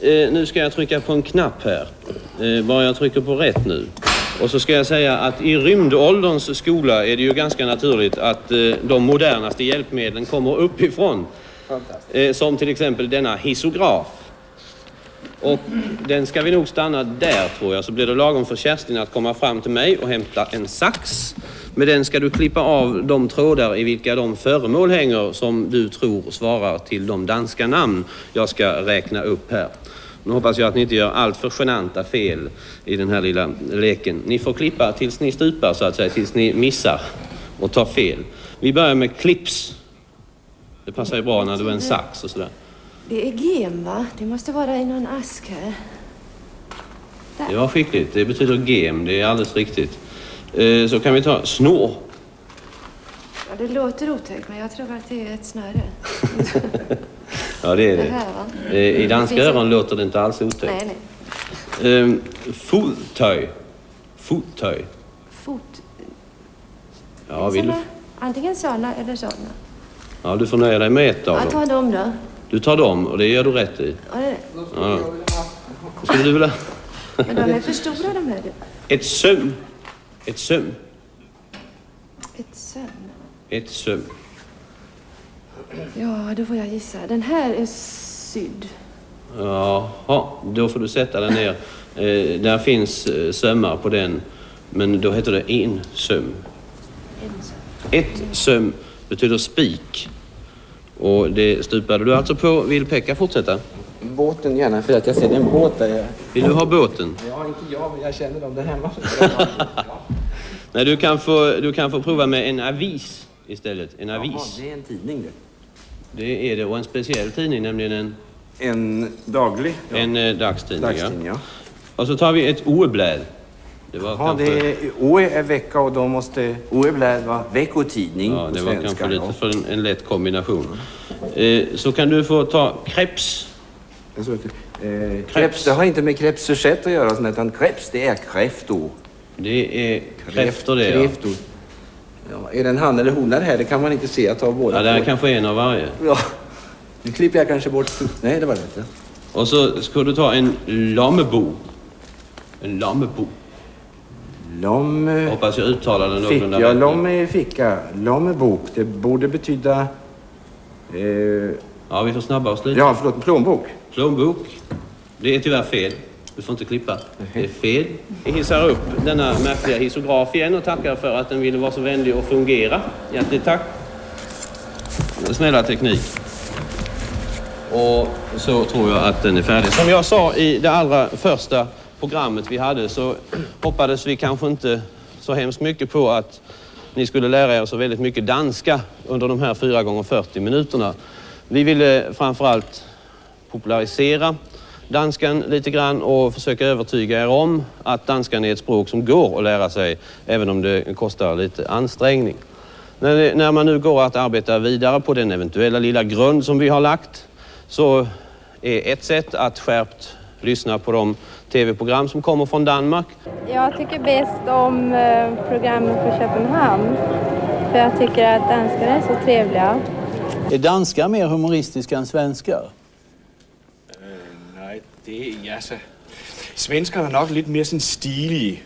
Nu ska jag trycka på en knapp här. Bara jag trycker på rätt nu. Och så ska jag säga att i rymdålderns skola är det ju ganska naturligt att de modernaste hjälpmedlen kommer uppifrån. Som till exempel denna hissograf. Och den ska vi nog stanna där, tror jag. Så blir det lagom för Kerstin att komma fram till mig och hämta en sax. Med den ska du klippa av de trådar i vilka de föremål hänger som du tror svarar till de danska namn jag ska räkna upp här. Nu hoppas jag att ni inte gör allt för genanta fel i den här lilla leken. Ni får klippa tills ni stupar, så att säga, tills ni missar och tar fel. Vi börjar med clips. Det passar ju bra när du är en sax och sådär. Det är gem, va? Det måste vara i någon ask här. Där. Det var skickligt. Det betyder gem. Det är alldeles riktigt. Så kan vi ta snår. Ja, det låter otäckt, men jag tror att det är ett snöre. Ja, det är det. Det här, va? I danska öron låter det inte alls otäckt. Nej. Fottöj. Fottöj. Fot... Ja, vill du? Antingen såna eller såna. Ja, du får nöja dig med ett av dem. Jag tar dem då. Du tar dem, och det gör du rätt i. Ja, det är det. Ja. Skulle du vilja... Men de är för stora, de här. Ett söm. Ett söm. Ett söm. Ett söm. Ja, då får jag gissa. Den här är sydd. Jaha, då får du sätta den ner. Där finns sömmar på den. Men då heter det en söm. En söm. Ett söm betyder spik. Och det stupade du alltså på. Vill Pekka fortsätta? Båten gärna, för att jag ser en båt där. Vill du ha båten? Ja, inte jag, men jag känner dem där hemma. Nej, du kan få prova med en avis istället. En avis. Jaha, det är en tidning det. Det är det, och en speciell tidning, nämligen en daglig? Ja. En dagstidning, dagstidning, ja. Och så tar vi ett oebläd. Det var kanske... det är, oe är vecka och då måste oebläd vara veckotidning. Ja, det var svenska, kanske lite för en lätt kombination. Så kan du få ta kreps. Kreps, det har inte med krepsuschett att göra, utan kreps, det är kräftor. Det är kräftor det, kräftor. Ja, är det en han eller hon här? Det kan man inte se. Jag tar båda. Ja, det är kanske en av varje. Ja, nu klipper jag kanske bort. Nej, det var rätt. Och så ska du ta en lammebo. En lammebo. Hoppas jag uttalar den någorlunda. Ja, lom är ficka. Lammebok, det borde betyda... Ja, vi får snabba oss lite. Ja, förlåt, plånbok. Plånbok. Det är tyvärr fel. Du får inte klippa. Det är fel. Vi hissar upp denna märkliga hissograf igen och tackar för att den ville vara så vänlig och fungera. Hjärtligt tack. Snälla teknik. Och så tror jag att den är färdig. Som jag sa i det allra första programmet vi hade, så hoppades vi kanske inte så hemskt mycket på att ni skulle lära er så väldigt mycket danska under de här 4 gånger 40 minuterna. Vi ville framförallt popularisera danskan lite grann och försöka övertyga er om att danskan är ett språk som går att lära sig, även om det kostar lite ansträngning. När man nu går att arbeta vidare på den eventuella lilla grund som vi har lagt, så är ett sätt att skärpt lyssna på de tv-program som kommer från Danmark. Jag tycker bäst om programmet på Köpenhamn, för jag tycker att danskar är så trevliga. Är danskar mer humoristiska än svenskar? Nej, det är alltså. Svenskarna är nog lite mer sådan stilige.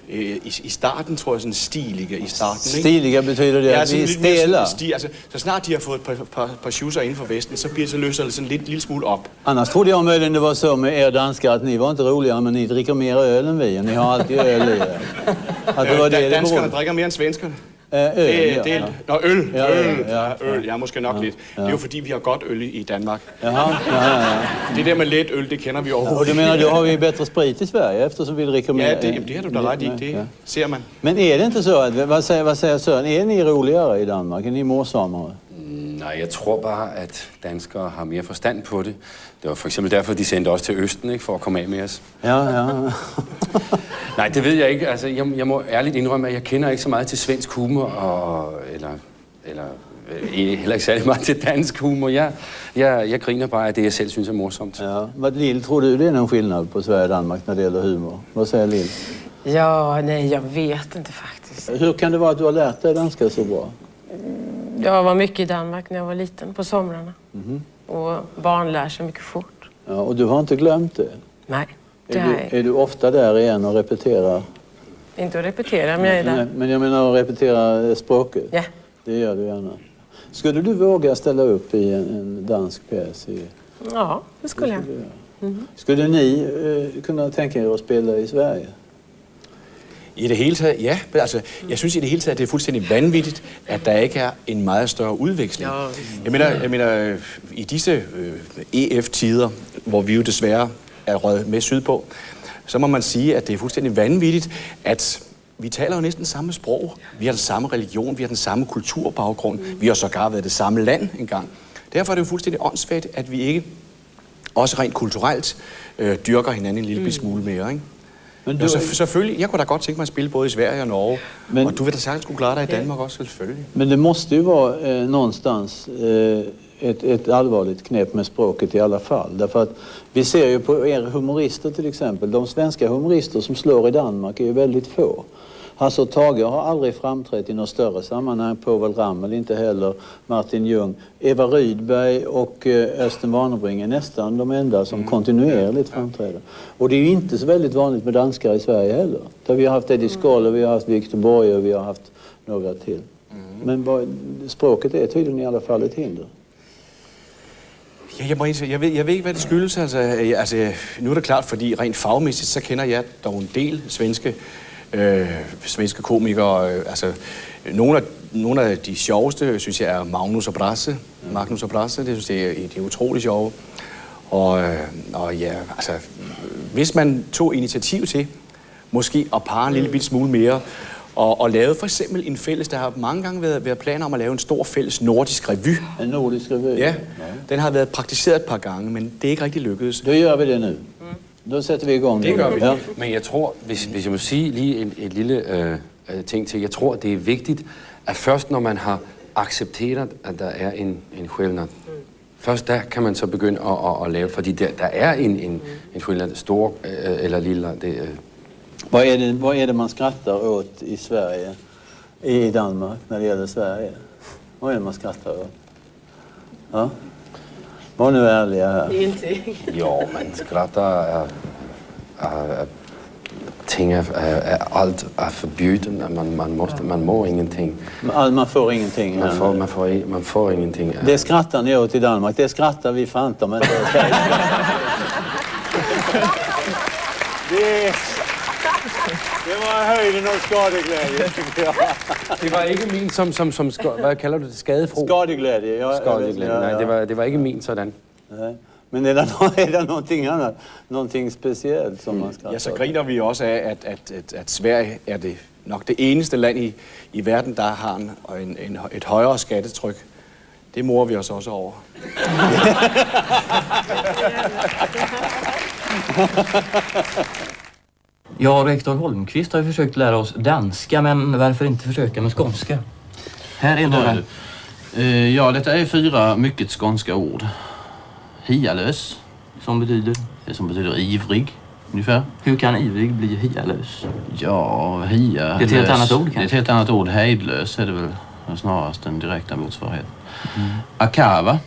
I starten tror jag sådan stilige i starten. Stiliga betyder det att vi är stela? Altså, så snart de har fået et par tjusser inden for Vesten, så løser det sådan lille smule op. Annars trodde jag möjligen det var så med er danskar att ni var inte roligare, men ni dricker mer öl än vi. Ni har alltid öl i er. Att det var det Danskerne drikker mere end svenskerne. Öl. Öl. Ja, måske nok lidt. Det är ju fordi vi har gott öl i Danmark. Jaha. Det där med lätt öl, det känner vi överhuvudtaget. Och du menar, då har vi bättre sprit i Sverige eftersom vi dricker mer? Ja, det har du da rätt i. Det ser man. Men är det inte så att, vad säger Søren, är ni roligare i Danmark? Är ni morsommare? Nej, jeg tror bare, at danskere har mere forstand på det. Det var for eksempel derfor, de sendte os til Østen, ikke, for at komme af med os. Ja. Nej, det ved jeg ikke. Altså, jeg må ærligt indrømme, at jeg kender ikke så meget til svensk humor, eller heller ikke særlig meget til dansk humor. Jeg griner bare af det, jeg selv synes er morsomt. Ja. Vad Lill, tror du det är någon skillnad på Sverige och Danmark när det gäller humor? Vad säger Lill? Ja, nej, jag vet inte faktiskt. Hur kan det vara att du har lärt dig danska så bra? Jag var mycket i Danmark när jag var liten, på somrarna. Och barn lär sig mycket fort. Ja, och du har inte glömt det? Nej, Är du ofta där igen och repeterar? Inte att repetera, men jag är där. Nej, men jag menar att repetera språket? Ja. Det gör du gärna. Skulle du våga ställa upp i en dansk pjäs? Ja, det skulle jag. Skulle ni kunna tänka er att spela i Sverige? I det hele taget, ja. Altså, jeg synes i det hele taget, det er fuldstændig vanvittigt, at der ikke er en meget større udveksling. Jeg mener i disse EF-tider, hvor vi jo desværre er røget med sydpå, så må man sige, at det er fuldstændig vanvittigt, at vi taler jo næsten samme sprog. Vi har den samme religion, vi har den samme kulturbaggrund. Vi har sågar været det samme land engang. Derfor er det jo fuldstændig åndssvagt, at vi ikke også rent kulturelt dyrker hinanden en lille smule mere, ikke? Men du, selvfølgelig, jag kunne da godt tænke mig at spille både i Sverige og Norge. Men, och du vet da sagtens skulle klara dig i Danmark också, selvfølgelig. Men det måste ju vara någonstans ett allvarligt knep med språket i alla fall. Därför att vi ser ju på er humorister till exempel. De svenska humorister som slår i Danmark är ju väldigt få. Hasse och Tage har aldrig framträtt i något större sammanhang. Povel Ramel inte heller. Martin Ljung. Eva Rydberg och Östen Warnerbring är nästan de enda som kontinuerligt framträder. Och det är ju inte så väldigt vanligt med danskar i Sverige heller. Där vi har haft Eddie Skoll och vi har haft Victor Borge och vi har haft några till. Men språket är tydligen i alla fall ett hinder. Ja, jeg ved ikke, hvad det skyldes. Altså, nu er det klart, fordi rent fagmæssigt, så kender jeg dog en del svenske komikere. Altså, nogle af de sjoveste, synes jeg, er Magnus og Brasse. Det synes jeg, det er utroligt sjove. Og ja, altså, hvis man tog initiativ til, måske at parre en lille bit smule mere, og lavede for eksempel en fælles, der har mange gange været planer om at lave en stor fælles nordisk revy. En nordisk revy? Ja, den har været praktiseret et par gange, men det er ikke rigtig lykkedes. Då gör vi det nu. Då sätter vi igång. Det gør vi. Ja. Men jeg tror, hvis jeg må sige lige et lille ting til, jeg tror, det er vigtigt, at først når man har accepteret, at der er en skillnad, først der kan man så begynde at lave, fordi der er en skillnad, stor eller lille. Vad är det man skrattar åt i Sverige, i Danmark, när det gäller Sverige? Vad är det man skrattar åt? Ja? Var nu ärliga här. Ingenting. Jo, man skrattar ting allt är förbjuden, man må ingenting. Man får ingenting. Man får ingenting. Det skrattar ni åt i Danmark, det skrattar vi fantom inte. Det var höjden av skadeglädje, tycker jag. Det var ikke min som hvad kalder du det? Skadefro? Skadeglädje, ja. Skadeglädje. Nej, det var ikke min sådan. Nej. Men är det någonting annat? Någonting speciellt som man skrattar? Ja, så griner vi også af, at Sverige er det nok det eneste land i verden, der har et højere skattetryk. Det morer vi os også over. Ja, rektor Holmqvist har ju försökt lära oss danska, men varför inte försöka med skånska? Här är några. Ja, detta är 4 mycket skånska ord. Hialös, Som betyder? det som betyder ivrig, ungefär. Hur kan ivrig bli hialös? Ja, hia. Det är ett helt annat ord kanske? Det är ett helt annat ord. Hejdlös är det väl snarast den direkta motsvarigheten. Akava.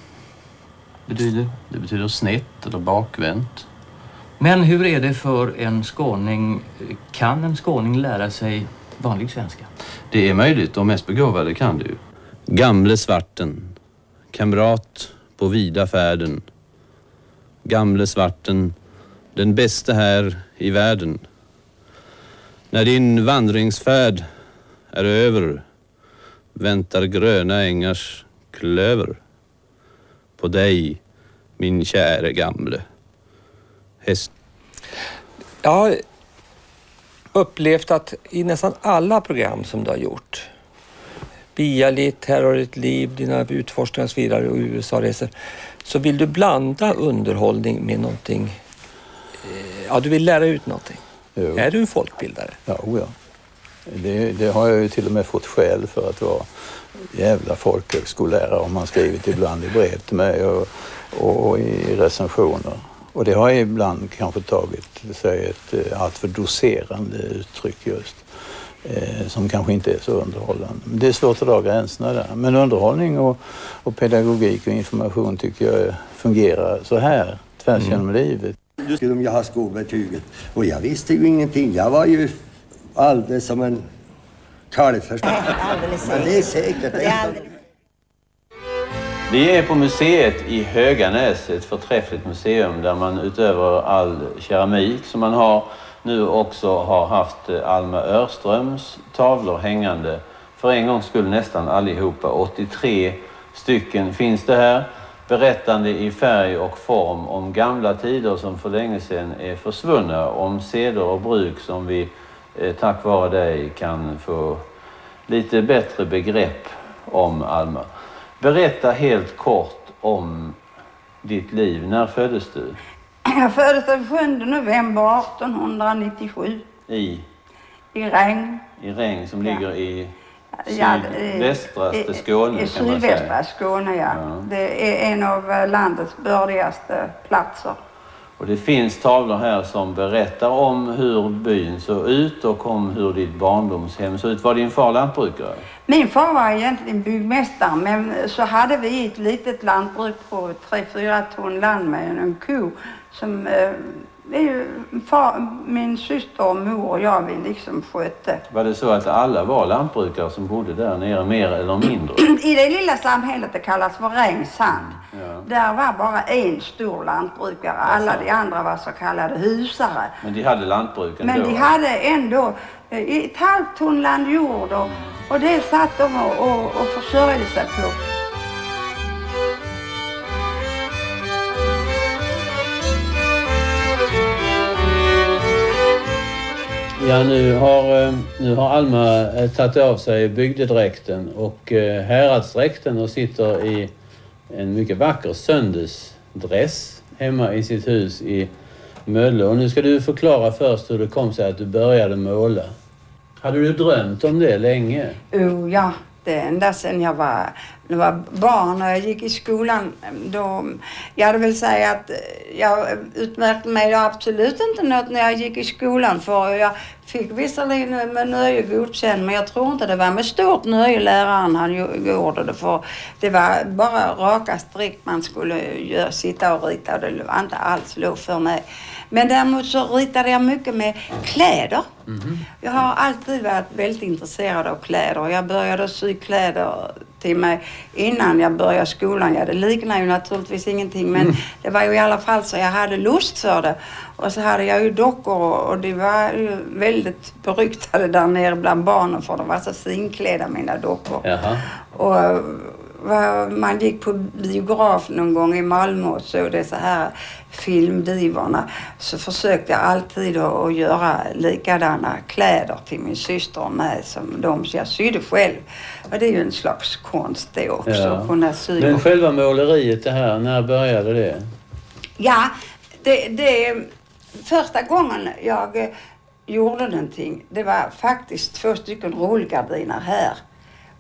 Betyder? Det betyder snett eller bakvänt. Men hur är det för en skåning? Kan en skåning lära sig vanlig svenska? Det är möjligt, de mest begåvade kan det ju. Gamle svarten, kamrat på vida färden. Gamle svarten, den bästa här i världen. När din vandringsfärd är över väntar gröna ängars klöver på dig, min käre gamle häst. Jag har upplevt att i nästan alla program som du har gjort, Bialit, Här har ditt liv, dina utforskningar och så vidare och USA-resor, så vill du blanda underhållning med någonting. Ja, du vill lära ut någonting. Jo. Är du en folkbildare? Ja. Det har jag ju till och med fått skäl för att vara jävla folkhögskollärare, om man skrivit ibland i brev till mig och i recensioner. Och det har ibland kanske tagit sig ett alltför doserande uttryck just. som kanske inte är så underhållande. Det är svårt att dra gränserna där. Men underhållning och pedagogik och information tycker jag fungerar så här tvärs genom livet. Nu skulle jag ha skolbetyget och jag visste ju ingenting. Jag var ju alldeles som en kalv förstås. Men det är säkert. Vi är på museet i Höganäs, ett förträffligt museum där man utöver all keramik som man har nu också har haft Alma Örströms tavlor hängande. För en gång skulle nästan allihopa, 83 stycken finns det här. Berättande i färg och form om gamla tider som för länge sedan är försvunna. Om seder och bruk som vi tack vare dig kan få lite bättre begrepp om, Alma. Berätta helt kort om ditt liv. När föddes du? Jag föddes den 7 november 1897. I Regn. I Regn som ligger i sydvästraste Skåne, i kan man säga. sydvästra Skåne, ja. Det är en av landets bördigaste platser. Och det finns tavlor här som berättar om hur byn såg ut och om hur ditt barndomshem såg ut. Var din far lantbrukare? Min far var egentligen byggmästare, men så hade vi ett litet lantbruk på 3-4 ton land med en ko som min syster och mor och jag vi liksom skötte. Var det så att alla var lantbrukare som bodde där nere, mer eller mindre? I det lilla samhället det kallas för Rengsand. Där var bara en stor lantbrukare. Alla de andra var så kallade husare. Men de hade lantbruken Men då? de hade ändå ett halvt ton land jord och det satt de och försörjde sig på. Ja, nu har Alma tagit av sig bygdedräkten och häradsdräkten och sitter i en mycket vacker söndagsdress hemma i sitt hus i Mölle. Och nu ska du förklara först hur det kom sig att du började måla. Hade du drömt om det länge? Ja, det ända sedan jag var barn och jag gick i skolan. Jag vill säga att jag utmärkte mig absolut inte något när jag gick i skolan. För jag fick visserligen med nöje godkänd, men jag tror inte det var med stort nöje läraren han gjorde det. För det var bara raka strikt man skulle sitta och rita och det var inte alls lov för mig. Men däremot så ritade jag mycket med kläder. Jag har alltid varit väldigt intresserad av kläder. Jag började sy kläder till mig innan jag började skolan. Ja, det liknar ju naturligtvis ingenting, men det var ju i alla fall så jag hade lust för det. Och så hade jag ju dockor och det var ju väldigt beryktade där nere bland barnen för de var så finklädda mina dockor. Jaha. Och man gick på biograf någon gång i Malmö och så det så här filmdivorna, så försökte jag alltid att göra likadana kläder till min syster och mig som de jag sydde själv. Och det är ju en slags konst det också, att kunna sy. Men själva måleriet det här, när började det? Ja, det första gången jag gjorde någonting, det var faktiskt 2 stycken rullgardiner här.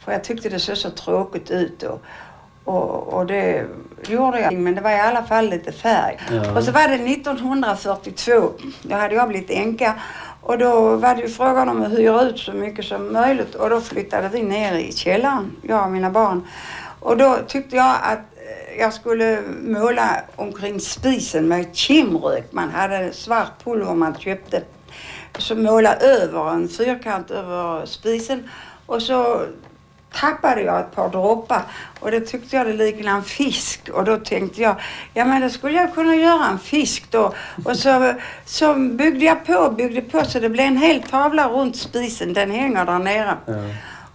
För jag tyckte det såg så tråkigt ut och det gjorde jag. Men det var i alla fall lite färg. Ja. Och så var det 1942. Då hade jag blivit änka. Och då var det ju frågan om att hyra ut så mycket som möjligt. Och då flyttade vi ner i källaren, jag och mina barn. Och då tyckte jag att jag skulle måla omkring spisen med kimrök. Man hade svart pulver man köpte. Så måla över en fyrkant över spisen. Och så tappade jag ett par droppar och det tyckte jag det liknade en fisk. Och då tänkte jag, ja men då skulle jag kunna göra en fisk då. Och så byggde på så det blev en hel tavla runt spisen. Den hänger där nere. Ja.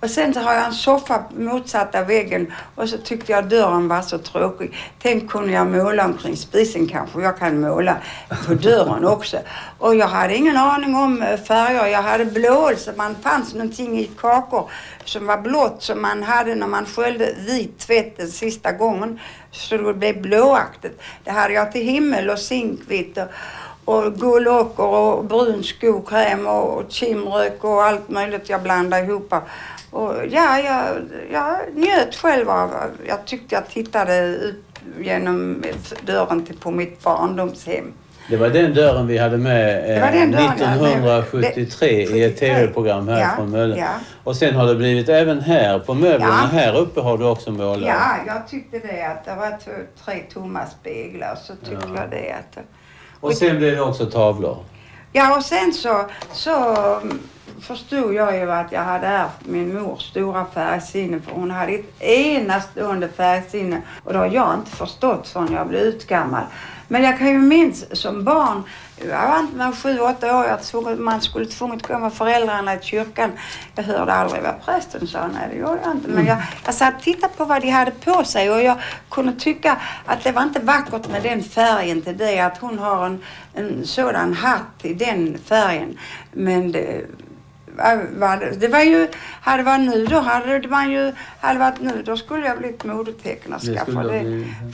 Och sen så har jag en soffa motsatta väggen och så tyckte jag dörren var så tråkig. Tänk, kunde jag måla omkring spisen kanske. Jag kan måla på dörren också. Och jag hade ingen aning om färger. Jag hade blå, så man fanns någonting i kakor som var blått som man hade när man sköljde vit tvätt den sista gången. Så det blev blåaktigt. Det hade jag till himmel och zinkvitt och gulocker och brun skokräm och kimrök och allt möjligt jag blandade ihop. Och ja, jag njöt själv av. Jag tyckte jag tittade ut genom dörren på mitt barndomshem. Det var den dörren vi hade med 1973 i ett tv-program här från Möllen. Ja. Och sen har det blivit även här på möblerna. Ja. Här uppe har du också målat. Ja, jag tyckte det att det var 3 tomma speglar. Så tyckte jag det att... Och sen blev det också tavlor. Ja, och sen så förstod jag ju att jag hade ärvt min mors stora färgsinne. För hon hade ett enastående färgsinne. Och det har jag inte förstått förrän jag blev utgammal. Men jag kan ju minns som barn, jag var inte med 7-8 år, man skulle tvunget gå med föräldrarna i kyrkan. Jag hörde aldrig vad prästen sa, nej det gjorde jag inte. Men jag satt och tittade på vad de hade på sig och jag kunde tycka att det var inte vackert med den färgen till det. Att hon har en sådan hatt i den färgen. Men det var ju, hade det varit nu då då skulle jag blivit modetecknerska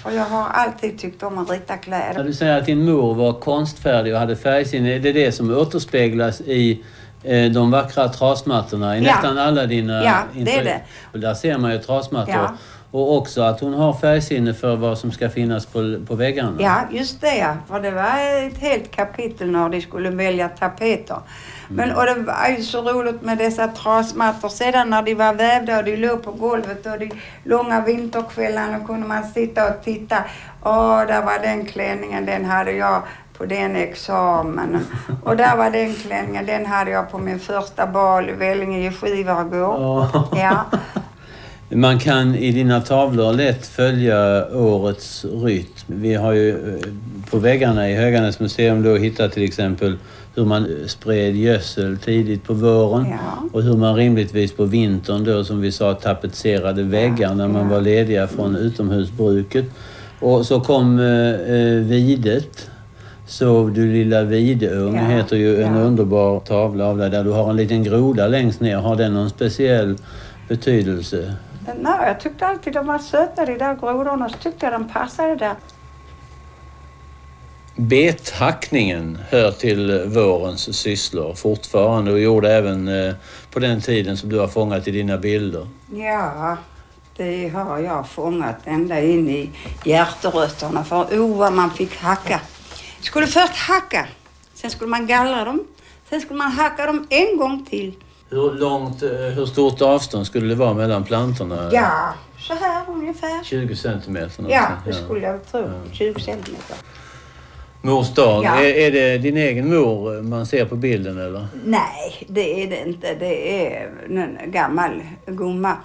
för jag har alltid tyckt om att rita kläder. När du säger att din mor var konstfärdig och hade färgsinne, är det som återspeglas i de vackra trasmattorna i nästan alla dina det är det. Och där ser man ju trasmattor. Ja. Och också att hon har färgsinne för vad som ska finnas på väggarna. Ja, just det ja. För det var ett helt kapitel när de skulle välja tapeter. Men, och det var ju så roligt med dessa trasmattor. Sedan när de var vävda och de låg på golvet och de långa vinterkvällarna kunde man sitta och titta. Där var den klänningen, den hade jag på den examen. Och där var den klänningen, den hade jag på min första bal i Vellinge i Skivargård. Ja. Man kan i dina tavlor lätt följa årets rytm. Vi har ju på väggarna i Höganäs museum då hittat till exempel hur man spred gödsel tidigt på våren och hur man rimligtvis på vintern då, som vi sa, tapetserade väggar när man var lediga från utomhusbruket. Och så kom videt. Sov du lilla videung heter ju en underbar tavla av där du har en liten groda längst ner. Har den någon speciell betydelse? Nej, jag tyckte alltid de var söta, de där grodorna, så tyckte jag de passade där. Bethackningen hör till vårens sysslor fortfarande och gjorde även på den tiden som du har fångat i dina bilder. Ja, det har jag fångat ända in i hjärterötterna för vad man fick hacka. Skulle först hacka, sen skulle man gallra dem, sen skulle man hacka dem en gång till. Hur stort avstånd skulle det vara mellan plantorna? Ja, så här ungefär. 20 centimeter? Ja, det skulle jag tro. 20 centimeter. Mors dag, är det din egen mor man ser på bilden eller? Nej, det är det inte. Det är en gammal gumma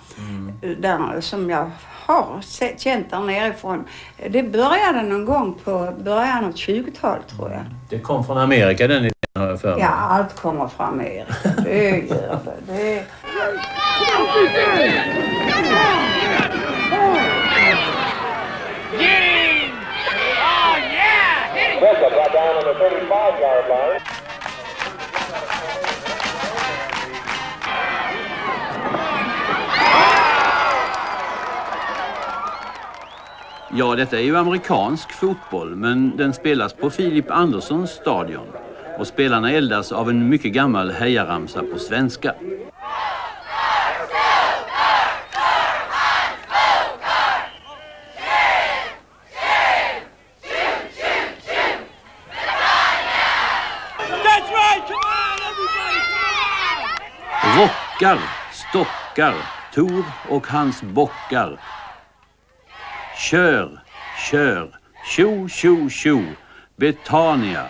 där, som jag har känt där nerifrån. Det började någon gång på början av 20-talet tror jag. Det kom från Amerika den idén har jag för mig. Ja, allt kommer från Amerika. Det gör det. Ja, detta är ju amerikansk fotboll, men den spelas på Filip Anderssons stadion. Och spelarna eldas av en mycket gammal hejaramsa på svenska. Rockar, stockar, Tor och hans bockar. Kör, kör, tjo, tjo, tjo, Betania.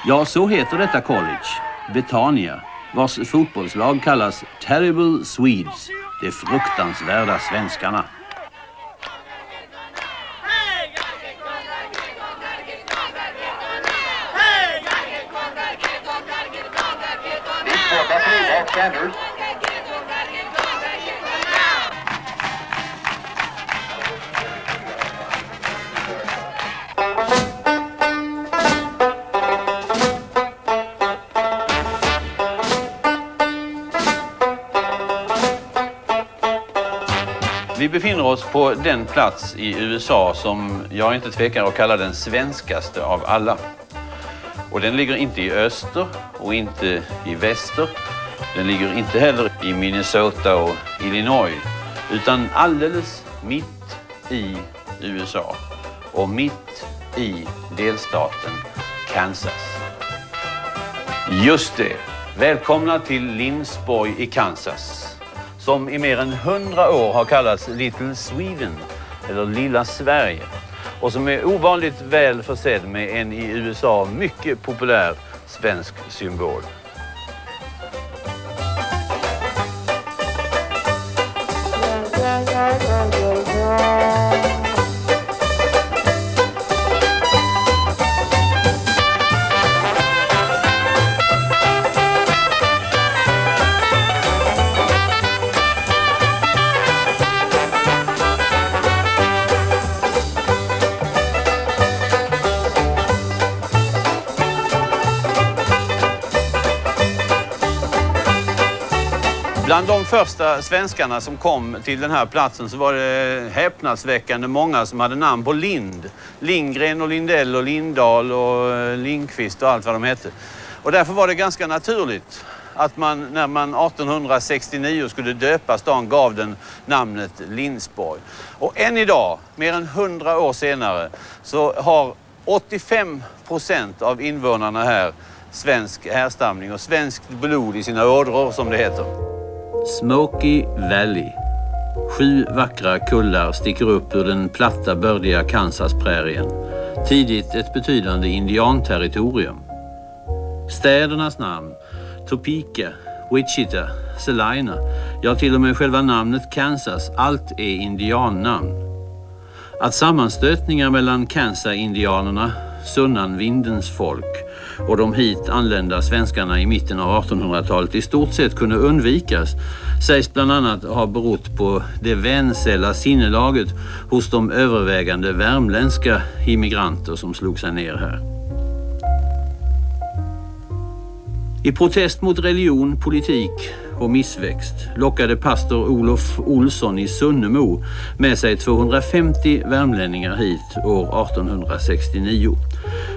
Ja, så heter detta college, Betania, vars fotbollslag kallas Terrible Swedes, de fruktansvärda svenskarna. Vi befinner oss på den plats i USA som jag inte tvekar att kalla den svenskaste av alla. Och den ligger inte i öster och inte i väster. Den ligger inte heller i Minnesota och Illinois, utan alldeles mitt i USA och mitt i delstaten Kansas. Just det. Välkomna till Lindsborg i Kansas, som i mer än 100 år har kallats Little Sweden, eller Lilla Sverige, och som är ovanligt väl försedd med en i USA mycket populär svensk symbol. Bland de första svenskarna som kom till den här platsen så var det häpnadsväckande många som hade namn på Lind. Lindgren och Lindell och Lindahl och Lindqvist och allt vad de hette. Och därför var det ganska naturligt att man, när man 1869 skulle döpa stan, gav den namnet Lindsborg. Och än idag, mer än 100 år senare, så har 85% av invånarna här svensk härstamning och svenskt blod i sina ådror, som det heter. Smoky Valley. 7 vackra kullar sticker upp ur den platta, bördiga Kansas-prärien. Tidigt ett betydande indianterritorium. Städernas namn, Topeka, Wichita, Salina, ja till och med själva namnet Kansas, allt är indiannamn. Att sammanstötningar mellan Kansas-indianerna, Sunnanvindens folk, och de hit anlända svenskarna i mitten av 1800-talet i stort sett kunde undvikas sägs bland annat ha berott på det vänsälla sinnelaget hos de övervägande värmländska immigranter som slog sig ner här. I protest mot religion, politik och missväxt lockade pastor Olof Olsson i Sunnemo med sig 250 värmlänningar hit år 1869.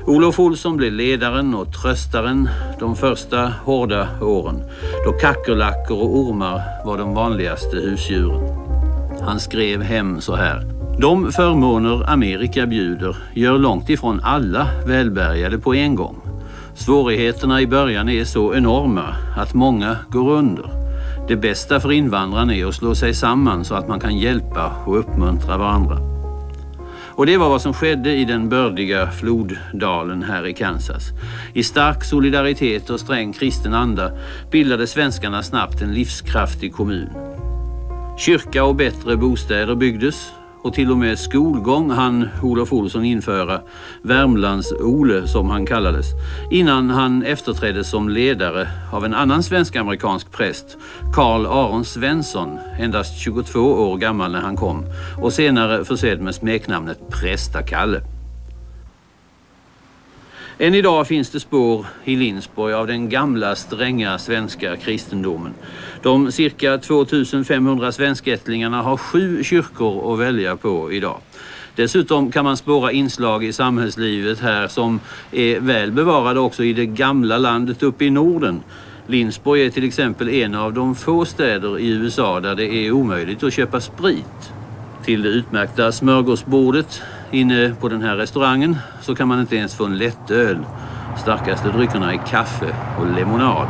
Olof Olsson blev ledaren och tröstaren de första hårda åren, då kackerlackor och ormar var de vanligaste husdjuren. Han skrev hem så här: de förmåner Amerika bjuder gör långt ifrån alla välbärgade på en gång. Svårigheterna i början är så enorma att många går under. Det bästa för invandrarna är att slå sig samman så att man kan hjälpa och uppmuntra varandra. Och det var vad som skedde i den bördiga floddalen här i Kansas. I stark solidaritet och sträng kristen anda bildade svenskarna snabbt en livskraftig kommun. Kyrka och bättre bostäder byggdes, och till och med skolgång hann Olof Olsson införa, Värmlands-Ole som han kallades, innan han efterträddes som ledare av en annan svensk-amerikansk präst, Carl Aron Svensson, endast 22 år gammal när han kom, och senare försedd med smeknamnet Prästakalle. Än idag finns det spår i Lindsborg av den gamla stränga svenska kristendomen. De cirka 2500 svenskättlingarna har 7 kyrkor att välja på idag. Dessutom kan man spåra inslag i samhällslivet här som är väl bevarade också i det gamla landet uppe i Norden. Lindsborg är till exempel en av de få städer i USA där det är omöjligt att köpa sprit. Till det utmärkta smörgåsbordet inne på den här restaurangen så kan man inte ens få en lättöl. Starkaste dryckerna är kaffe och lemonad.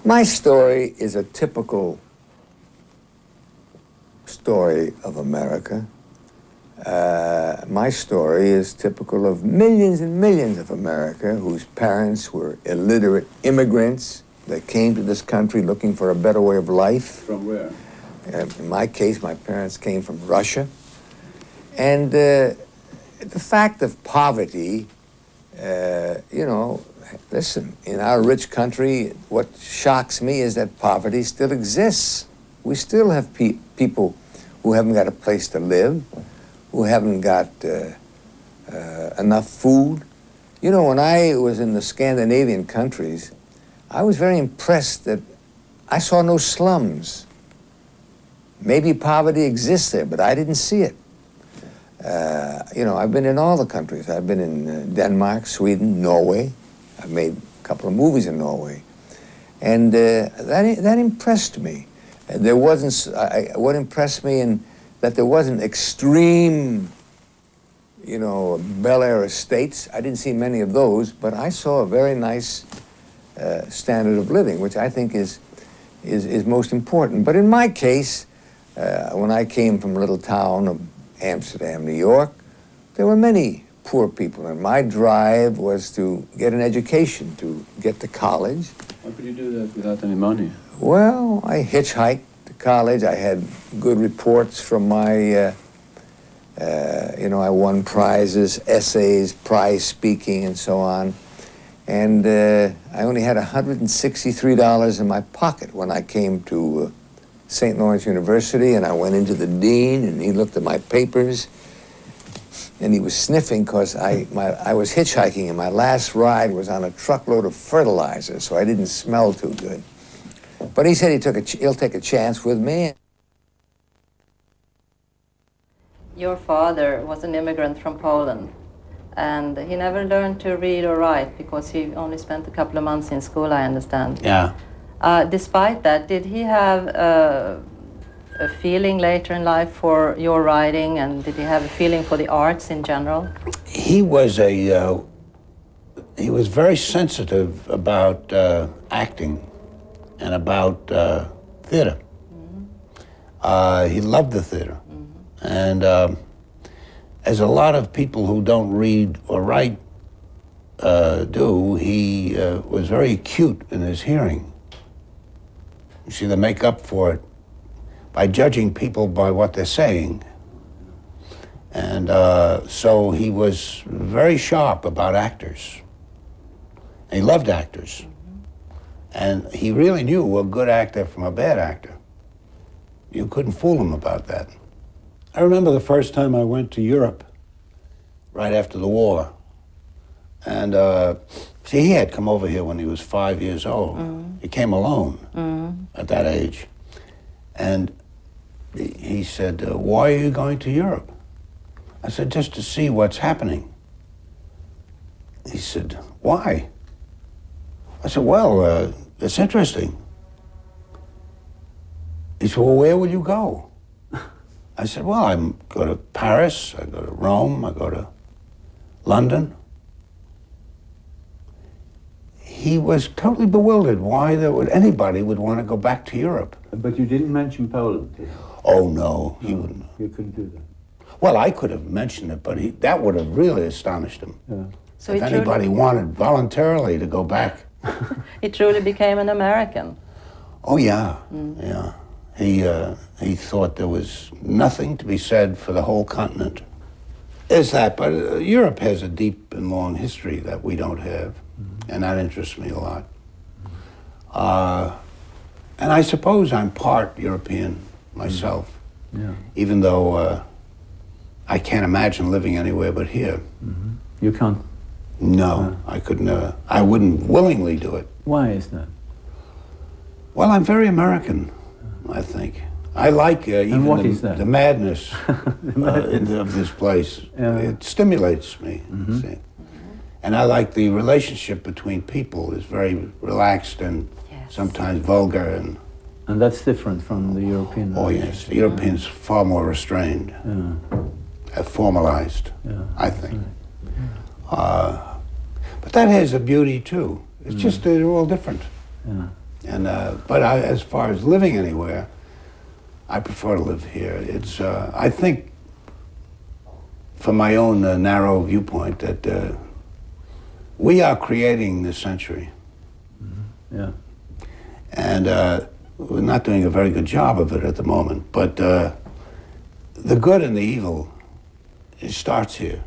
My story is a typical story of America. My story is typical of millions and millions of America whose parents were illiterate immigrants that came to this country looking for a better way of life. From where? In my case, my parents came from Russia. And the fact of poverty, you know, listen, in our rich country, what shocks me is that poverty still exists. We still have people who haven't got a place to live, who haven't got enough food. You know, when I was in the Scandinavian countries, I was very impressed that I saw no slums. Maybe poverty exists there, but I didn't see it. You know, I've been in all the countries. I've been in Denmark, Sweden, Norway. I've made a couple of movies in Norway. And that impressed me. There wasn't, what impressed me in that there wasn't extreme you know, Bel Air estates. I didn't see many of those, but I saw a very nice standard of living, which I think is most important. But in my case, when I came from a little town of Amsterdam, New York, there were many poor people, and my drive was to get an education, to get to college. How could you do that without any money? Well, I hitchhiked to college. I had good reports from my, you know, I won prizes, essays, prize speaking, and so on. And I only had $163 in my pocket when I came to St. Lawrence University, and I went into the dean, and he looked at my papers, and he was sniffing because I was hitchhiking, and my last ride was on a truckload of fertilizer, so I didn't smell too good. But he said he'll take a chance with me. Your father was an immigrant from Poland, and he never learned to read or write because he only spent a couple of months in school, I understand. Yeah. Despite that, did he have a feeling later in life for your writing, and did he have a feeling for the arts in general? He was very sensitive about acting and about theater. He loved the theater. And as a lot of people who don't read or write do, he was very acute in his hearing. You see, they make up for it by judging people by what they're saying. And so he was very sharp about actors. He loved actors. And he really knew a good actor from a bad actor. You couldn't fool him about that. I remember the first time I went to Europe. Right after the war. And see, he had come over here when he was 5 years old. He came alone at that age. And he said, why are you going to Europe? I said, just to see what's happening. He said, why? I said, well, it's interesting. He said, well, where will you go? I said, well, I go to Paris, I go to Rome, I go to London. He was totally bewildered why anybody would want to go back to Europe. But you didn't mention Poland, did you? Oh, no, he wouldn't. You couldn't do that. Well, I could have mentioned it, but that would have really astonished him. Yeah. So if anybody wanted voluntarily to go back. He truly became an American. Oh, yeah, yeah. He thought there was nothing to be said for the whole continent. Is that, but Europe has a deep and long history that we don't have, and that interests me a lot. And I suppose I'm part European myself, even though I can't imagine living anywhere but here. You can't? No, I could never. I wouldn't willingly do it. Why is that? Well, I'm very American, I think. I like even the madness, of this place. Yeah. It stimulates me, see. And I like the relationship between people is very relaxed and sometimes vulgar. And that's different from the European. Oh, yes. The Europeans are far more restrained, formalized, I think. But that has a beauty, too. It's just they're all different. Yeah. And but as far as living anywhere, I prefer to live here. It's I think, from my own narrow viewpoint, that we are creating this century. Yeah. And we're not doing a very good job of it at the moment. But the good and the evil, it starts here.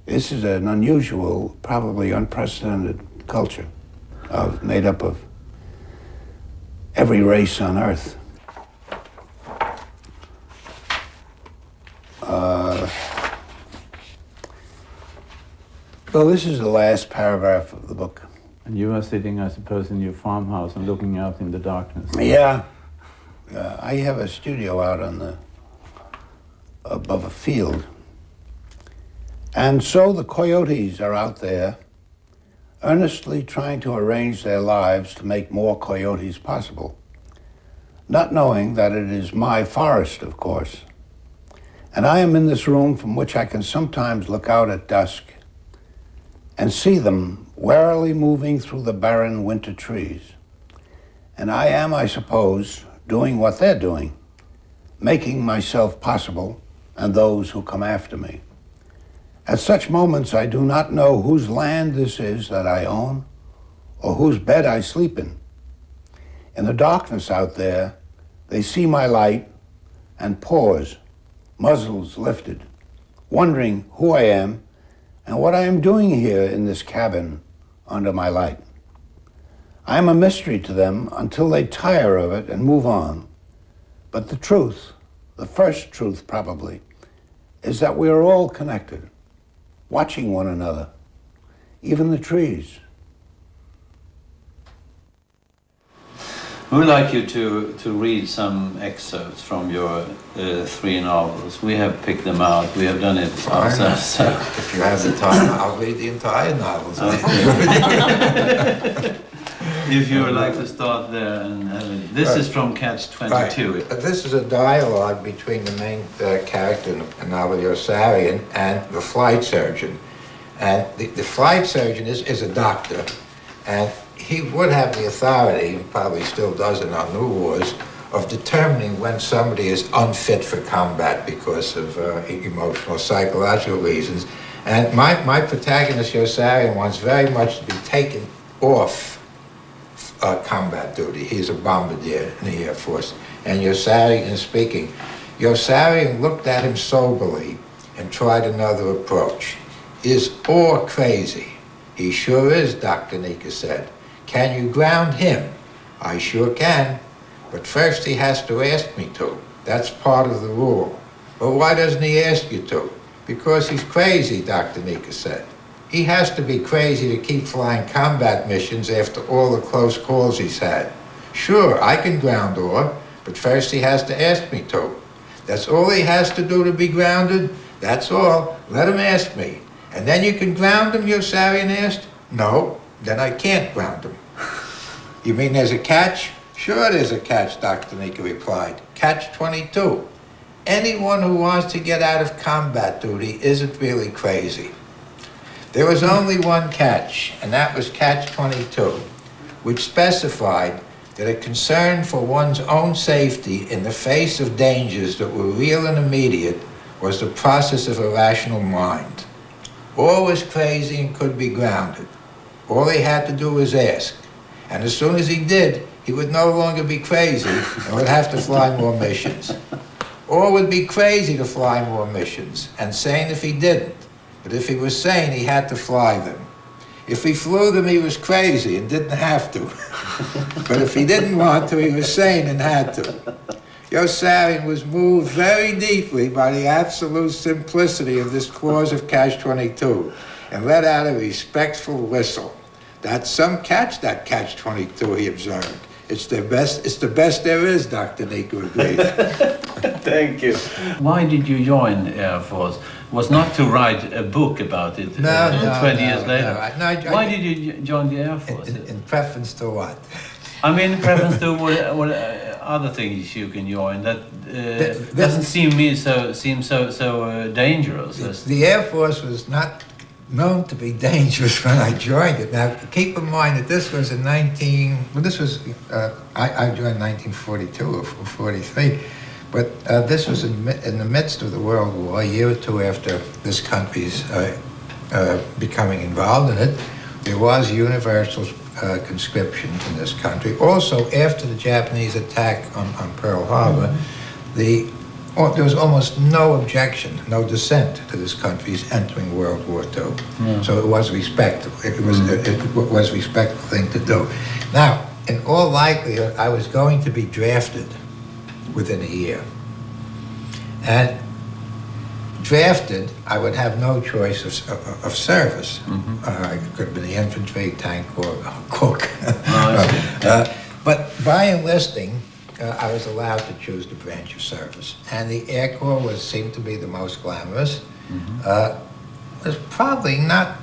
This is an unusual, probably unprecedented culture made up of every race on Earth. Well, this is the last paragraph of the book. And you are sitting, I suppose, in your farmhouse and looking out in the darkness. Yeah. I have a studio out above a field. And so the coyotes are out there, earnestly trying to arrange their lives to make more coyotes possible, not knowing that it is my forest, of course, And I am in this room from which I can sometimes look out at dusk and see them warily moving through the barren winter trees. And I am, I suppose, doing what they're doing, making myself possible and those who come after me. At such moments, I do not know whose land this is that I own or whose bed I sleep in. In the darkness out there, they see my light and pause, muzzles lifted, wondering who I am and what I am doing here in this cabin under my light. I am a mystery to them until they tire of it and move on. But the truth, the first truth probably, is that we are all connected, watching one another, even the trees. We would like you to read some excerpts from your 3 novels. We have picked them out. We have done it ourselves. If you have the time, I'll read the entire novels. If you would like to start there, and this is from Catch-22. Right. This is a dialogue between the main character in the novel Yossarian and the flight surgeon. And the flight surgeon is a doctor, and he would have the authority, and probably still does in our new wars, of determining when somebody is unfit for combat because of emotional, psychological reasons. And my protagonist, Yossarian, wants very much to be taken off combat duty. He's a bombardier in the Air Force. And Yossarian is speaking. Yossarian looked at him soberly and tried another approach. Is Orr crazy? He sure is, Dr. Nika said. Can you ground him? I sure can. But first he has to ask me to. That's part of the rule. But why doesn't he ask you to? Because he's crazy, Dr. Nika said. He has to be crazy to keep flying combat missions after all the close calls he's had. Sure, I can ground Orr, but first he has to ask me to. That's all he has to do to be grounded? That's all. Let him ask me. And then you can ground him, Yossarian asked? No, then I can't ground him. You mean there's a catch? Sure there's a catch, Dr. Nika replied. Catch-22. Anyone who wants to get out of combat duty isn't really crazy. There was only one catch, and that was Catch-22, which specified that a concern for one's own safety in the face of dangers that were real and immediate was the process of a rational mind. Orr was crazy and could be grounded. All he had to do was ask. And as soon as he did, he would no longer be crazy and would have to fly more missions. Orr would be crazy to fly more missions, and sane if he didn't. But if he was sane, he had to fly them. If he flew them, he was crazy and didn't have to. But if he didn't want to, he was sane and had to. Yossarian was moved very deeply by the absolute simplicity of this clause of Catch-22 and let out a respectful whistle. That's some catch, that Catch-22, he observed. It's the best there is, Dr. Nika agreed. Thank you. Why did you join the Air Force? Was not to write a book about it 20 years later. Why did you join the Air Force? In preference to what? I mean, in preference to what other things you can join that doesn't seem so dangerous. The Air Force was not known to be dangerous when I joined it. Now, keep in mind that this was in I joined in 1942 or 43, but this was in the midst of the World War, a year or two after this country's becoming involved in it. There was universal conscription in this country. Also, after the Japanese attack on Pearl Harbor, there was almost no objection, no dissent to this country's entering World War II. Yeah. So it was respectable. It was a respectable thing to do. Now, in all likelihood, I was going to be drafted within a year. And drafted, I would have no choice of service. Mm-hmm. I could have been the infantry, tank, or cook. But by enlisting, I was allowed to choose the branch of service. And the Air Corps seemed to be the most glamorous. Mm-hmm. Was probably not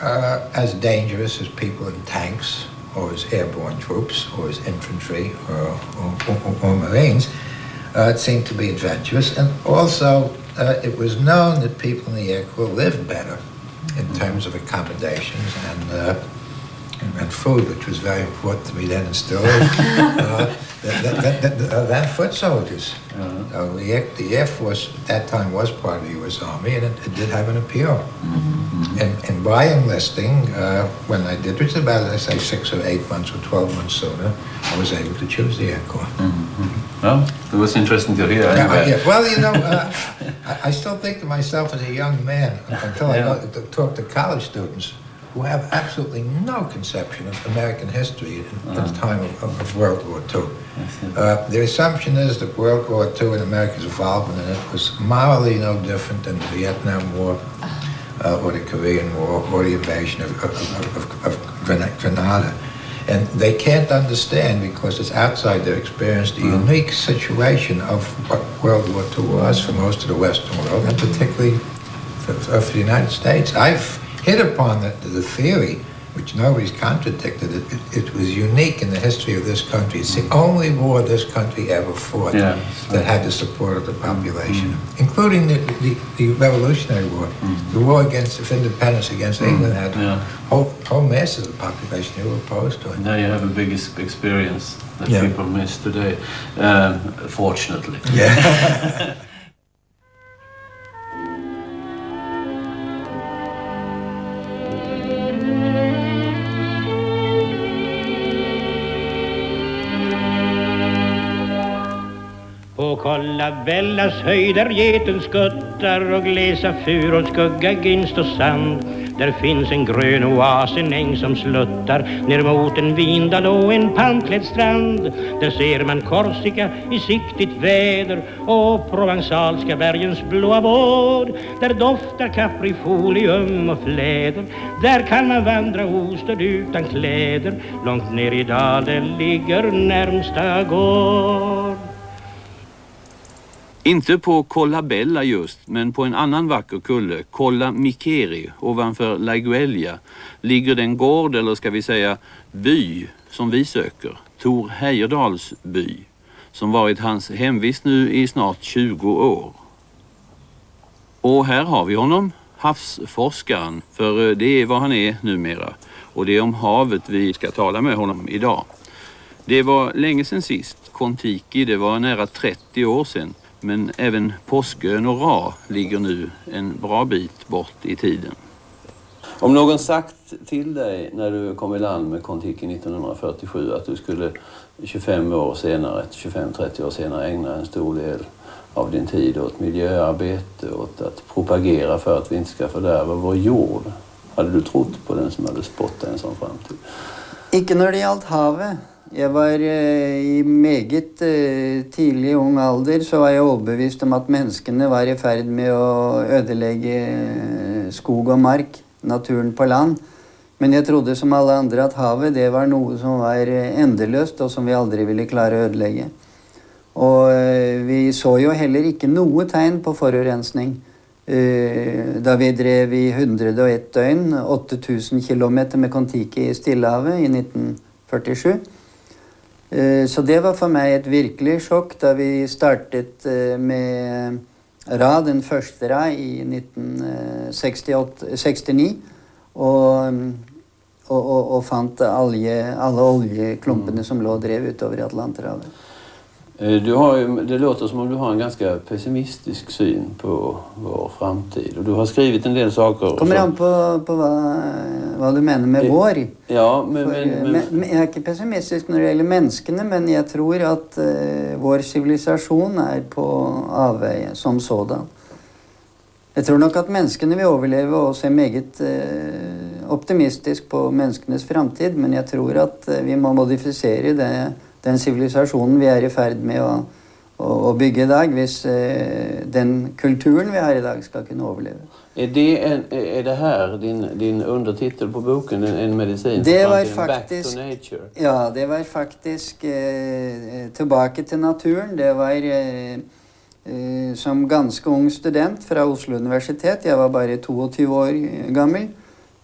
as dangerous as people in tanks, or as airborne troops, or as infantry, or Marines. It seemed to be adventurous. And also, it was known that people in the Air Corps lived better in terms of accommodations and food, which was very important to me then and still is, than foot soldiers. The Air Force at that time was part of the U.S. Army, and it did have an appeal. And by enlisting, when I did, which was about, I say, 6 or 8 months or 12 months sooner, I was able to choose the Air Corps. Well, it was interesting to hear. Yeah, well, you know, I still think to myself as a young man, until I got to talk to college students, who have absolutely no conception of American history in the time of World War II. Their assumption is that World War II and America's involvement in it was morally no different than the Vietnam War or the Korean War or the invasion of Grenada. And they can't understand, because it's outside their experience, the unique situation of what World War II was for most of the Western world, and particularly for the United States. I've hit upon the theory, which nobody's contradicted. It was unique in the history of this country. It's the only war this country ever fought that had the support of the population, including the Revolutionary War. The war of independence against England had whole masses of the population who were opposed to it. Now you have a big experience that people miss today, fortunately. Yeah. På Kollabellas höjder geten skuttar och glesa furor skugga ginst och sand. Där finns en grön oas, en äng som sluttar ner mot en vindal och en palmklädd strand. Där ser man Korsika i siktigt väder och provansalska bergens blåa vård. Där doftar kaprifolium och fläder. Där kan man vandra ostörd utan kläder. Långt ner i dalen ligger närmsta gård. Inte på Kollabella just, men på en annan vacker kulle, Kolla Mikeri, ovanför Laiguelia, ligger den gård, eller ska vi säga by, som vi söker, Tor Heyerdahls by, som varit hans hemvist nu i snart 20 år. Och här har vi honom, havsforskaren, för det är vad han är numera, och det är om havet vi ska tala med honom idag. Det var länge sedan sist, Kon-Tiki, det var nära 30 år sedan. Men även Påskön och Ra ligger nu en bra bit bort i tiden. Om någon sagt till dig när du kom i land med Kon-Tiki 1947 att du skulle 25 år senare, 25-30 år senare ägna en stor del av din tid åt miljöarbete, åt att propagera för att vi inte ska fördärva vår jord. Hade du trott på den som hade spottat en sån framtid? Ikke når det gjaldt havet. Jeg var i meget tidlig ung alder, så var jeg overbevist om at menneskene var i ferd med å ødelegge skog og mark, naturen på land. Men jeg trodde som alle andre at havet det var noe som var endeløst og som vi aldri ville klare å ødelegge. Og vi så jo heller ikke noe tegn på forurensning. Da vi drev i 101 døgn, 8000 kilometer med Kon-Tiki i Stillehavet i 1947. Så det var for meg et virkelig sjokk da vi startet med Ra, den første Ra i 1969, og fant alle oljeklumpene som lå og drev utover i Atlanterhavet. Det låter som om du har en ganska pessimistisk syn på vår framtid. Och du har skrivit en del saker. Kommer an på hva du mener med vår. Ja, men jeg er ikke pessimistisk når det gjelder menneskene, men jeg tror at vår sivilisasjon er på avveie som sådan. Jeg tror nok at menneskene vil overleve og se meget optimistisk på menneskenes framtid, men jeg tror at vi må modifisere den sivilisasjonen vi er i ferd med å bygge i dag, hvis den kulturen vi har i dag skal kunne overleve. Är det här din undertitel på boken, en medicin det för var framtiden, faktisk, Back to Nature? Ja, det var faktisk tilbake til naturen. Det var som ganske ung student fra Oslo Universitet. Jeg var bare 22 år gammel.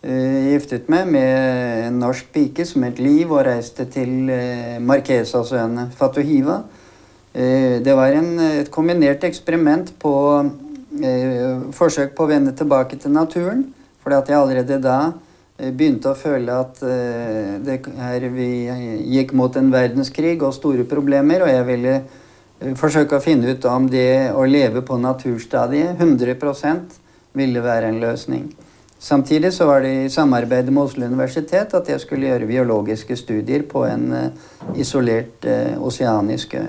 Giftet meg med en norsk pike som het Liv og reiste til Marquesasøene, Fatuhiva. Det var et kombinert eksperiment på forsøk på å vende tilbake til naturen, fordi at jeg allerede da begynte å føle at vi gikk mot en verdenskrig og store problemer, og jeg ville forsøke å finne ut om det å leve på naturstadiet 100% ville være en løsning. Samtidig så var det i samarbeid med Oslo universitet at jeg skulle gjøre biologiske studier på en isolert oceanisk øy.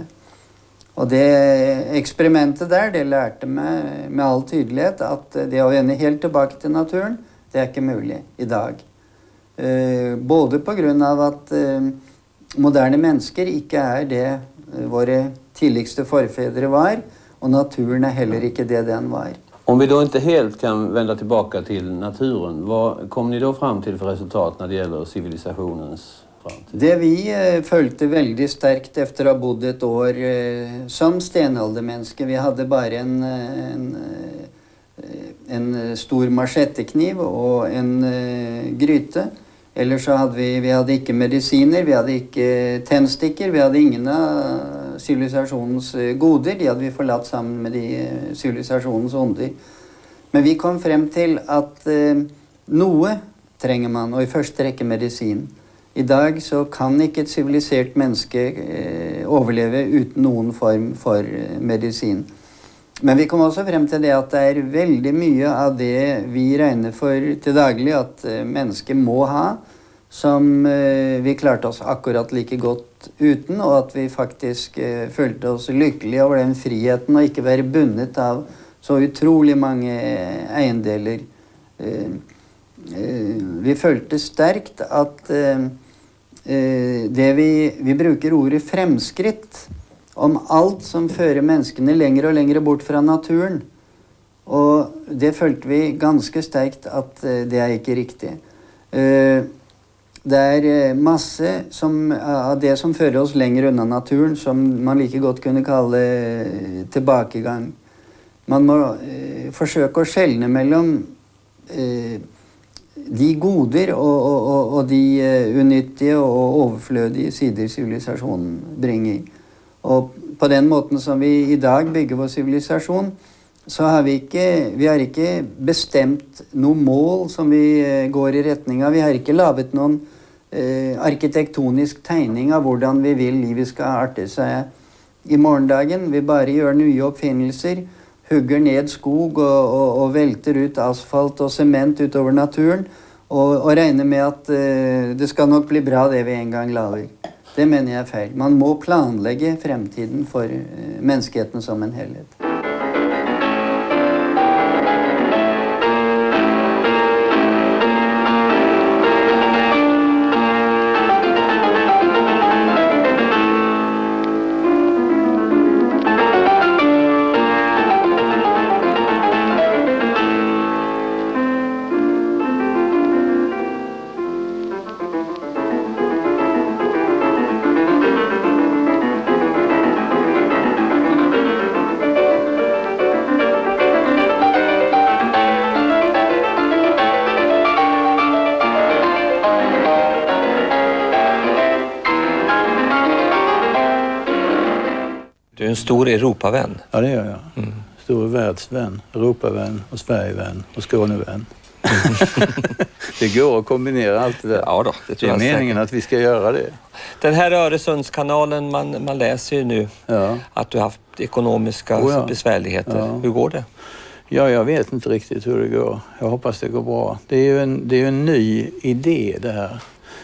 Og det eksperimentet der, det lærte meg med all tydelighet at det å vende helt tilbake til naturen, det er ikke mulig i dag. Både på grunn av at moderne mennesker ikke er det våre tidligste forfedre var, og naturen er heller ikke det den var. Om vi då inte helt kan vända tillbaka till naturen, vad kom ni då fram till för resultat när det gäller civilisationens framtid? Det vi følte veldig sterkt efter å ha bodd et år som stenaldermenneske, vi hadde bare en stor machetekniv og en gryte. Ellers så hadde vi hadde ikke medisiner, vi hadde ikke tennstikker, vi hadde ingen av sivilisasjonens goder, de hadde vi forlatt sammen med de sivilisasjonens ånder. Men vi kom frem til at noe trenger man, og i første rekke medisin. I dag så kan ikke et sivilisert menneske overleve uten noen form for medisin. Men vi kom også frem til det at det er veldig mye av det vi regner for til daglig at mennesker må ha, som vi klarte oss akkurat like godt uten, og at vi faktisk følte oss lykkelige over den friheten og ikke være bundet av så utrolig mange eiendeler. Vi følte sterkt at vi bruker ordet fremskritt om alt som fører menneskene lenger og lenger bort fra naturen. Og det følte vi ganske sterkt at det er ikke riktig. Det er masse av det som fører oss lenger unna naturen, som man like godt kunne kalle tilbakegang. Man må forsøke å skjelne mellom de goder og de unyttige og overflødige sider sivilisasjonen bringer. Og på den måten som vi i dag bygger vår sivilisasjon, så har vi har ikke bestemt noe mål som vi går i retning av. Vi har ikke lavet noen arkitektonisk tegning av hvordan vi vil livet skal arte seg i morgendagen. Vi bare gjør nye oppfinnelser, hugger ned skog og velter ut asfalt og sement utover naturen, og regner med at det skal nok bli bra det vi en gang laver. Det mener jeg er feil. Man må planlegge fremtiden for menneskeheten som en helhet. Du är en stor Europavän. Ja, det gör jag. Stor världsvän, Europavän och Sverigevän och Skånevän. Det går att kombinera allt det där. Ja då, det är meningen att vi ska göra det. Den här Öresundskanalen, man läser ju nu att du har haft ekonomiska besvärligheter. Ja. Hur går det? Ja, jag vet inte riktigt hur det går. Jag hoppas det går bra. Det är ju en ny idé det här.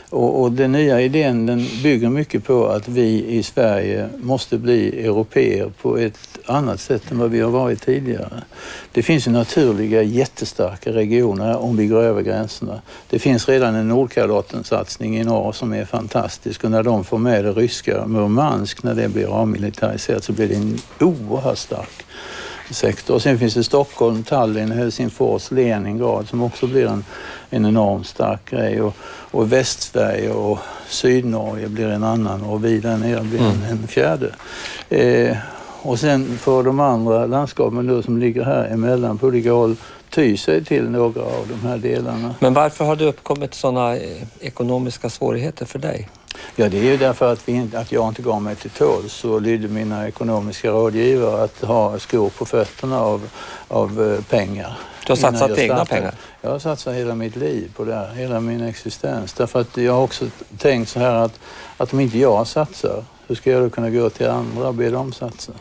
Och den nya idén den bygger mycket på att vi i Sverige måste bli europeer på ett annat sätt än vad vi har varit tidigare. Det finns ju naturliga jättestarka regioner om vi går över gränserna. Det finns redan en Nordkalottensatsning i norr som är fantastisk, och när de får med det ryska Murmansk, när det blir avmilitariserat, så blir det en oerhört stark sektor. Och sen finns det Stockholm, Tallinn, Helsingfors, Leningrad som också blir en enormt stark grej. Och Västsverige och Sydnorge blir en annan, och vidare ner blir en fjärde. Och sen för de andra landskapen då, som ligger här emellan på olika håll, ty sig till några av de här delarna. Men varför har det uppkommit sådana ekonomiska svårigheter för dig? Ja, det är ju därför att jag inte gav mig till tåls, så lydde mina ekonomiska rådgivare att ha skor på fötterna av pengar. Du har satsat egna pengar? Jag har satsat hela mitt liv på det här, hela min existens. Därför att jag har också tänkt så här att om inte jag satsar, hur ska jag då kunna gå till andra och be dem satsa?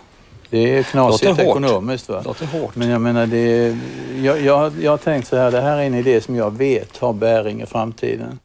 Det är knasigt ekonomiskt, va? Låter hårt. Men jag menar, jag har tänkt så här, det här är en idé som jag vet har bäring i framtiden.